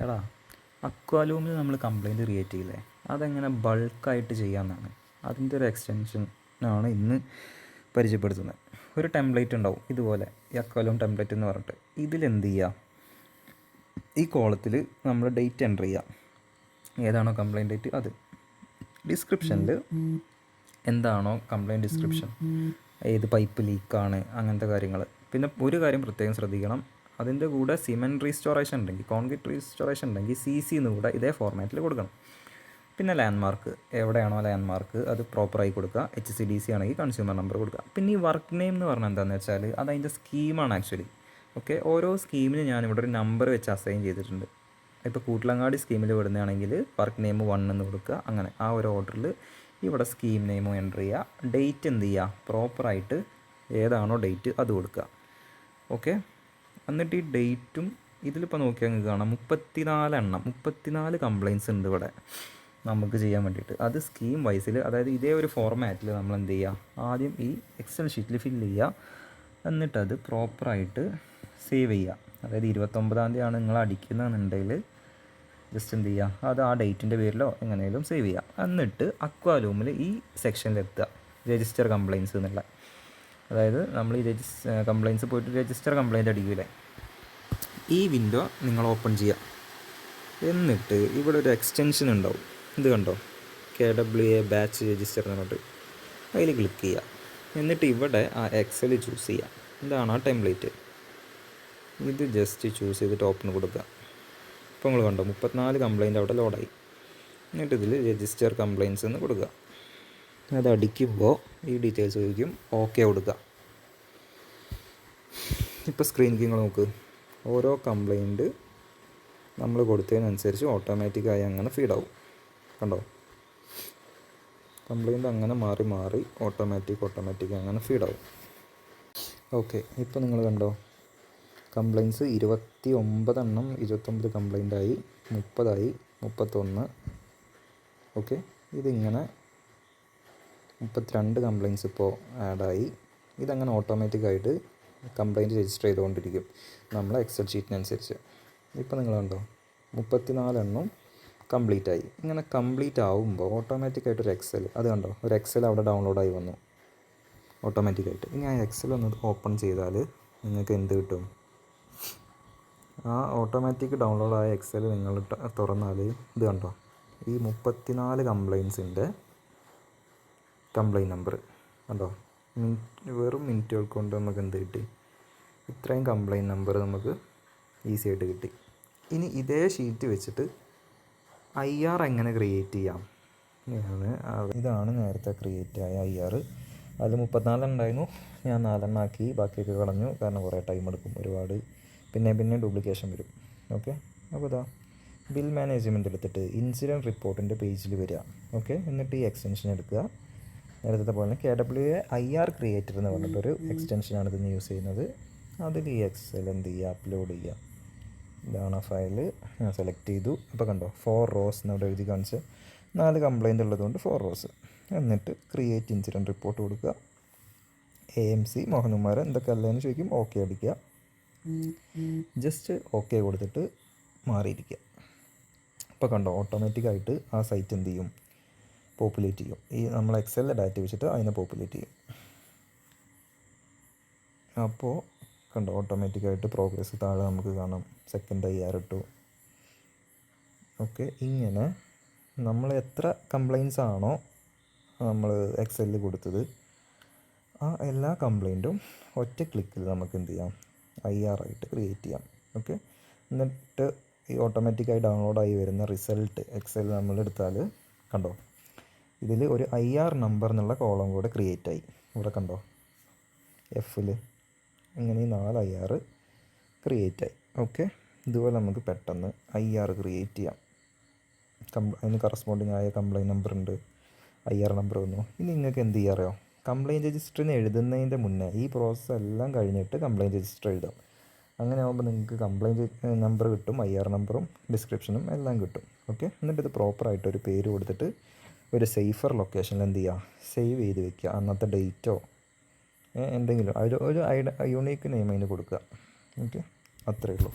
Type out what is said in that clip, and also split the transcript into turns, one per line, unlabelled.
എടാ, അക്വാലൂമിൽ നമ്മൾ complaint create ചെയ്യില്ലേ, അതെങ്ങനെ ബൾക്കായിട്ട് ചെയ്യാമെന്നാണ്. അതിൻ്റെ ഒരു എക്സ്റ്റൻഷനാണ് ഇന്ന് പരിചയപ്പെടുത്തുന്നത്. ഒരു ടെംപ്ലേറ്റ് ഉണ്ടാവും ഇതുപോലെ, ഈ അക്വാലൂം ടെംപ്ലേറ്റ് എന്ന് പറഞ്ഞിട്ട്. ഇതിലെന്ത് ചെയ്യുക, ഈ കോളത്തിൽ നമ്മൾ ഡേറ്റ് എൻ്റർ ചെയ്യുക, ഏതാണോ കംപ്ലയിൻ്റ് ഡേറ്റ് അത്. ഡിസ്ക്രിപ്ഷനിൽ എന്താണോ കംപ്ലയിൻറ്റ് ഡിസ്ക്രിപ്ഷൻ, ഏത് പൈപ്പ് ലീക്കാണ്, അങ്ങനത്തെ കാര്യങ്ങൾ. പിന്നെ ഒരു കാര്യം പ്രത്യേകം ശ്രദ്ധിക്കണം, അതിൻ്റെ കൂടെ സിമെൻറ്റ് റീസ്റ്റോറേഷൻ ഉണ്ടെങ്കിൽ, കോൺക്രീറ്റ് റീസ്റ്റോറേഷൻ ഉണ്ടെങ്കിൽ CC എന്ന് കൂടെ ഇതേ ഫോർമാറ്റിൽ കൊടുക്കണം. പിന്നെ ലാൻഡ്മാർക്ക്, എവിടെയാണോ ലാൻഡ്മാർക്ക് അത് പ്രോപ്പറായി കൊടുക്കുക. HCDC ആണെങ്കിൽ കൺസ്യൂമർ നമ്പർ കൊടുക്കുക. പിന്നെ ഈ വർക്ക് നെയിം എന്ന് പറഞ്ഞാൽ എന്താണെന്ന് വെച്ചാൽ അത് അതിൻ്റെ സ്കീമാണ് ആക്ച്വലി. ഓക്കെ, ഓരോ സ്കീമിന് ഞാനിവിടെ ഒരു നമ്പർ വെച്ച് അസൈൻ ചെയ്തിട്ടുണ്ട്. ഇപ്പോൾ കൂട്ടിലങ്ങാടി സ്കീമിൽ വിടുന്നതാണെങ്കിൽ വർക്ക് നെയിം 1 എന്ന് കൊടുക്കുക. അങ്ങനെ ആ ഒരു ഓർഡറിൽ ഇവിടെ സ്കീം നെയിമും എൻ്റർ ചെയ്യുക. ഡേറ്റ് എന്ത് ചെയ്യുക, പ്രോപ്പറായിട്ട് ഏതാണോ ഡേറ്റ് അത് കൊടുക്കുക. ഓക്കെ, എന്നിട്ട് ഈ ഡേറ്റും ഇതിലിപ്പോൾ നോക്കിയാൽ നിങ്ങൾക്ക് കാണാം 34 കംപ്ലയിൻസ് ഉണ്ട് ഇവിടെ നമുക്ക് ചെയ്യാൻ വേണ്ടിയിട്ട്. അത് സ്കീം വൈസിൽ, അതായത് ഇതേ ഒരു ഫോർമാറ്റിൽ നമ്മൾ എന്ത് ചെയ്യുക, ആദ്യം ഈ എക്സൽ ഷീറ്റിൽ ഫില്ല് ചെയ്യുക. എന്നിട്ടത് പ്രോപ്പറായിട്ട് സേവ് ചെയ്യുക. അതായത് 29-ാം തീയതിയാണ് നിങ്ങൾ അടിക്കുന്നതെന്നുണ്ടെങ്കിൽ ജസ്റ്റ് എന്ത് ചെയ്യുക, അത് ആ ഡേറ്റിൻ്റെ പേരിലോ എങ്ങനെയും സേവ് ചെയ്യുക. എന്നിട്ട് അക്വാലൂമിൽ ഈ സെക്ഷനിലെത്തുക, രജിസ്റ്റർ കംപ്ലയിൻസ് എന്നുള്ള. അതായത് നമ്മൾ ഈ കംപ്ലയിൻസ് പോയിട്ട് രജിസ്റ്റർ കംപ്ലയിൻ്റ് അടിക്കില്ലേ, ഈ വിൻഡോ നിങ്ങൾ ഓപ്പൺ ചെയ്യുക. എന്നിട്ട് ഇവിടെ ഒരു എക്സ്റ്റൻഷൻ ഉണ്ടാവും, ഇത് കണ്ടോ, KWA ബാച്ച് രജിസ്റ്റർ എന്ന് പറഞ്ഞിട്ട് അതിൽ ക്ലിക്ക് ചെയ്യുക. എന്നിട്ട് ഇവിടെ ആ എക്സൽ ചൂസ് ചെയ്യുക. ഇതാണ് ആ ടെംപ്ലേറ്റ്. ഇത് ജസ്റ്റ് ചൂസ് ചെയ്തിട്ട് ഓപ്പൺ കൊടുക്കുക. ഇപ്പോൾ നിങ്ങൾ കണ്ടോ 34 കംപ്ലയിൻ്റ് അവിടെ ലോഡായി. എന്നിട്ട് ഇതിൽ രജിസ്റ്റർ കംപ്ലയിൻസ് എന്ന് കൊടുക്കുക. അത് അടിക്കുമ്പോൾ ഈ ഡീറ്റെയിൽസ് ചോദിക്കും, ഓക്കെ കൊടുക്കുക. ഇപ്പോൾ സ്ക്രീനിൽ നിങ്ങൾ നോക്ക്, ഓരോ കംപ്ലയിൻറ്റ് നമ്മൾ കൊടുത്തതിനനുസരിച്ച് ഓട്ടോമാറ്റിക്കായി അങ്ങനെ ഫീഡാവും. കണ്ടോ, കംപ്ലയിൻറ്റ് അങ്ങനെ മാറി മാറി ഓട്ടോമാറ്റിക് അങ്ങനെ ഫീഡാവും. ഓക്കെ, ഇപ്പോൾ നിങ്ങൾ കണ്ടോ കംപ്ലയിൻസ് 29 കംപ്ലയിൻ്റായി, 30ആയി, 31. ഓക്കെ, ഇതിങ്ങനെ 32 കംപ്ലയിൻസ് ഇപ്പോൾ ആഡായി. ഇതങ്ങനെ ഓട്ടോമാറ്റിക്കായിട്ട് കംപ്ലയിൻറ്റ് രജിസ്റ്റർ ചെയ്തുകൊണ്ടിരിക്കും നമ്മളെ എക്സൽ ഷീറ്റിനനുസരിച്ച്. ഇപ്പോൾ നിങ്ങൾ കണ്ടോ 34 കംപ്ലീറ്റ് ആയി. ഇങ്ങനെ കംപ്ലീറ്റ് ആവുമ്പോൾ ഓട്ടോമാറ്റിക്കായിട്ടൊരു എക്സൽ, അത് കണ്ടോ, ഒരു എക്സൽ അവിടെ ഡൗൺലോഡായി വന്നു ഓട്ടോമാറ്റിക്കായിട്ട്. ഇനി ആ എക്സൽ ഒന്ന് ഓപ്പൺ ചെയ്താൽ നിങ്ങൾക്ക് എന്ത് കിട്ടും, ആ ഓട്ടോമാറ്റിക് ഡൗൺലോഡായ എക്സൽ നിങ്ങൾ തുറന്നാൽ ഇത് കണ്ടോ, ഈ 34 കംപ്ലയിൻസിൻ്റെ കംപ്ലയിൻറ്റ് നമ്പർ കണ്ടോ. വെറും മിനിറ്റുകൾ കൊണ്ട് നമുക്ക് എന്ത് കിട്ടി, ഇത്രയും കംപ്ലയിൻറ്റ് നമ്പർ നമുക്ക് ഈസി ആയിട്ട് കിട്ടി. ഇനി ഇതേ ഷീറ്റ് വെച്ചിട്ട് IR എങ്ങനെ ക്രിയേറ്റ് ചെയ്യാം, ഇതാണ് നേരത്തെ ക്രിയേറ്റ് ആയ IR. അതിൽ 34 ഉണ്ടായിരുന്നു, ഞാൻ 4 ആക്കി, ബാക്കിയൊക്കെ കളഞ്ഞു. കാരണം കുറേ ടൈം എടുക്കും, ഒരുപാട് പിന്നെ ഡ്യൂപ്ലിക്കേഷൻ വരും. ഓക്കെ, അപ്പോൾ ഇതാ ബിൽ മാനേജ്മെൻറ്റ് എടുത്തിട്ട് ഇൻസിഡൻറ്റ് റിപ്പോർട്ടിൻ്റെ പേജിൽ വരിക. ഓക്കെ, എന്നിട്ട് ഈ എക്സ്റ്റൻഷൻ എടുക്കുക. നേരത്തെ പോലെ KWA IR ക്രിയേറ്റർ എന്ന് പറഞ്ഞിട്ടൊരു എക്സ്റ്റൻഷനാണ് ഇതിന് യൂസ് ചെയ്യുന്നത്. അതിൽ ഈ എക്സൽ എന്ത് ചെയ്യുക, അപ്ലോഡ് ചെയ്യുക. ഇതാണ് ഫയൽ, ഞാൻ സെലക്ട് ചെയ്തു. അപ്പോൾ കണ്ടോ 4 റോസ് എന്നവിടെ എഴുതി കാണിച്ച്, 4 കംപ്ലയിൻ്റ് ഉള്ളതുകൊണ്ട് 4 റോസ്. എന്നിട്ട് ക്രിയേറ്റ് ഇൻസിഡൻറ്റ് റിപ്പോർട്ട് കൊടുക്കുക. AMC മോഹൻകുമാർ എന്തൊക്കെ അല്ലേന്ന് ചോദിക്കും, ഓക്കെ അടിക്കുക. ജസ്റ്റ് ഓക്കെ കൊടുത്തിട്ട് മാറിയിരിക്കുക. അപ്പോൾ കണ്ടോ ഓട്ടോമാറ്റിക്കായിട്ട് ആ സൈറ്റ് എന്ത് ചെയ്യും, പോപ്പുലേറ്റ് ചെയ്യും. ഈ നമ്മൾ എക്സലിലെ ഡാറ്റ വെച്ചിട്ട് അതിനെ പോപ്പുലേറ്റ് ചെയ്യും. അപ്പോൾ കണ്ടോ ഓട്ടോമാറ്റിക്കായിട്ട് പ്രോഗ്രസ് താഴെ നമുക്ക് കാണാം, സെക്കൻഡ് IR ഇട്ടു. ഓക്കെ, ഇങ്ങനെ നമ്മൾ എത്ര കംപ്ലയിൻസ് ആണോ നമ്മൾ എക്സലിൽ കൊടുത്തത്, ആ എല്ലാ കംപ്ലയിൻറ്റും ഒറ്റ ക്ലിക്കിൽ നമുക്ക് എന്ത് ചെയ്യാം, IR ആയിട്ട് ക്രിയേറ്റ് ചെയ്യാം. ഓക്കെ, എന്നിട്ട് ഈ ഓട്ടോമാറ്റിക്കായി ഡൗൺലോഡായി വരുന്ന റിസൾട്ട് എക്സൽ നമ്മൾ എടുത്താൽ കണ്ടോ, ഇതിൽ ഒരു IR നമ്പർ എന്നുള്ള കോളം കൂടെ ക്രിയേറ്റ് ആയി. ഇവിടെ കണ്ടോ Fൽ ഇങ്ങനെ 4 IR ക്രിയേറ്റ് ആയി. ഓക്കെ, ഇതുപോലെ നമുക്ക് പെട്ടെന്ന് IR ക്രിയേറ്റ് ചെയ്യാം. അതിന് കറസ്പോണ്ടിങ് ആയ കംപ്ലയിൻറ്റ് നമ്പർ ഉണ്ട്, IR നമ്പർ വന്നു. ഇനി നിങ്ങൾക്ക് എന്ത് ചെയ്യാൻ അറിയോ, കംപ്ലയിൻറ്റ് രജിസ്റ്ററിന് എഴുതുന്നതിൻ്റെ മുന്നേ ഈ പ്രോസസ്സ് എല്ലാം കഴിഞ്ഞിട്ട് കംപ്ലയിൻറ്റ് രജിസ്റ്റർ എഴുതാം. അങ്ങനെ ആകുമ്പോൾ നിങ്ങൾക്ക് കംപ്ലയിൻറ്റ് നമ്പർ കിട്ടും, IR നമ്പറും ഡിസ്ക്രിപ്ഷനും എല്ലാം കിട്ടും. ഓക്കെ, എന്നിട്ട് ഇത് പ്രോപ്പറായിട്ട് ഒരു പേര് കൊടുത്തിട്ട് ഒരു സേഫർ ലൊക്കേഷനിൽ എന്ത് ചെയ്യുക, സേവ് ചെയ്ത് വെക്കുക. അന്നത്തെ ഡേറ്റോ എന്തെങ്കിലും ഒരു യൂണീക്ക് നെയിം അതിന് കൊടുക്കുക. ഓക്കെ, അത്രയേ ഉള്ളൂ.